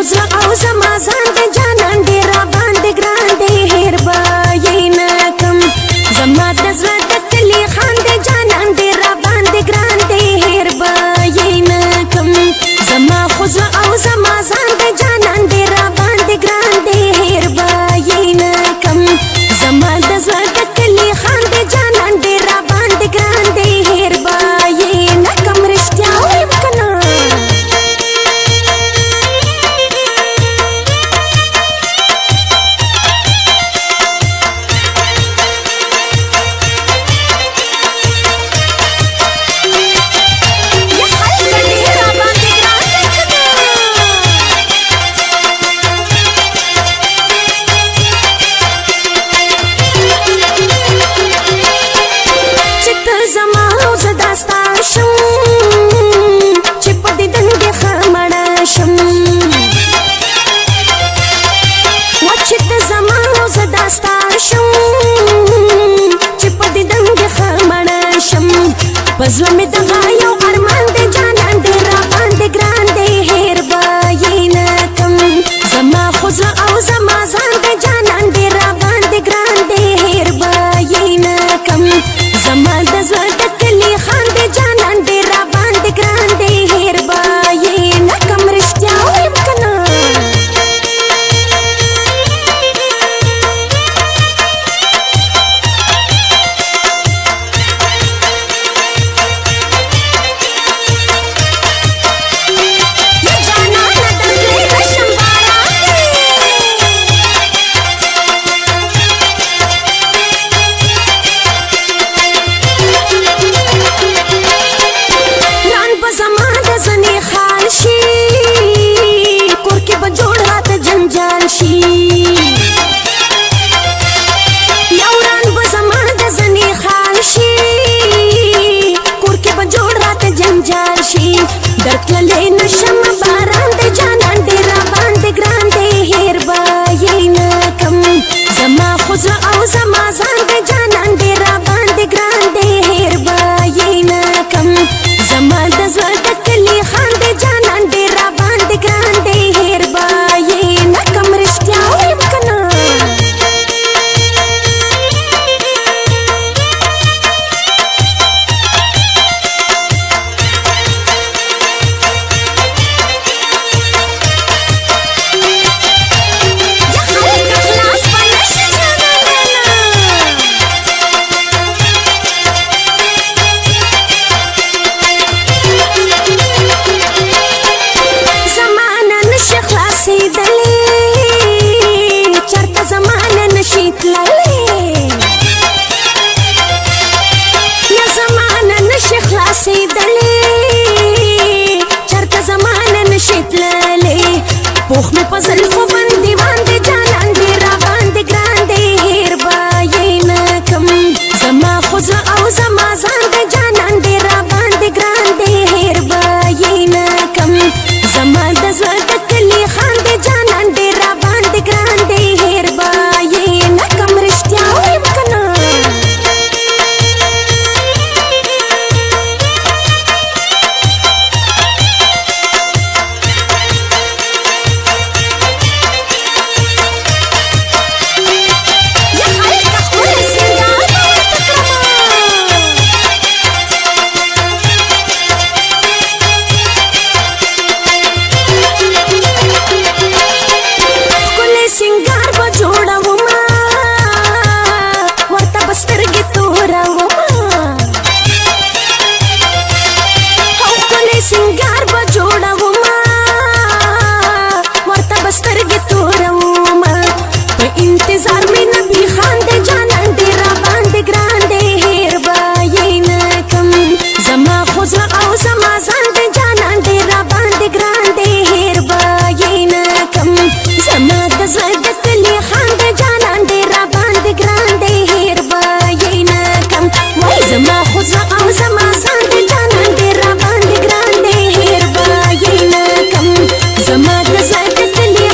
زړه او زما ځان د جانان ډېر باندې ګران دی هېر به یې نه کم زما د زړه د کلي خان د جانان ډېر باندې ګران دی هېر به یې نه کم زما خو زړه او زما ځان د جانان ډېر باندې ګران دی هېر به یې نه کم زما د زړه د کلي خان د جانان ډېر باندې ګران دی هېر به یې نه کم رښتیا وایم که نه پزړه مې دغه یو ارمان دی جانان ډېر راباندې ګران دی هېر به یې نه کم زما خو زړه او زما ځان دی جانان ډېر راباندې ګران دی هېر به یې نه کم زما د زړه د کلي خان دی جانان ډېر راباندې ګران دی هېر به یې نه کم رښتیا وایم که نه درتللی نشم باران دی جانان ډېر راباندې ګران دی هېر به یې نه کم زما خو زړه او زما ځان دی جانان ډېر راباندې ګران دی هېر به یې نه کم زما د زړه د کلي خان دی جانان ډېر راباندې ګران دی هېر به یې نه کم رښتیا وایم که نه پوخ مې په زلفو باندې باندې جانان ډېر راباندې ګران دی هېر به یې نه کم زما خو زړه او زما ځان دی جانان ډېر راباندې ګران دی هېر به یې نه کم زما د زړه د کلي خان دی جانان ډېر راباندې ګران دی هېر به یې نه کم رښتیا وایم که نه زما خو زړه او زما ځان دی جانان ډېر راباندې ګران دی هېر به یې نه کم زما د زړه د کلي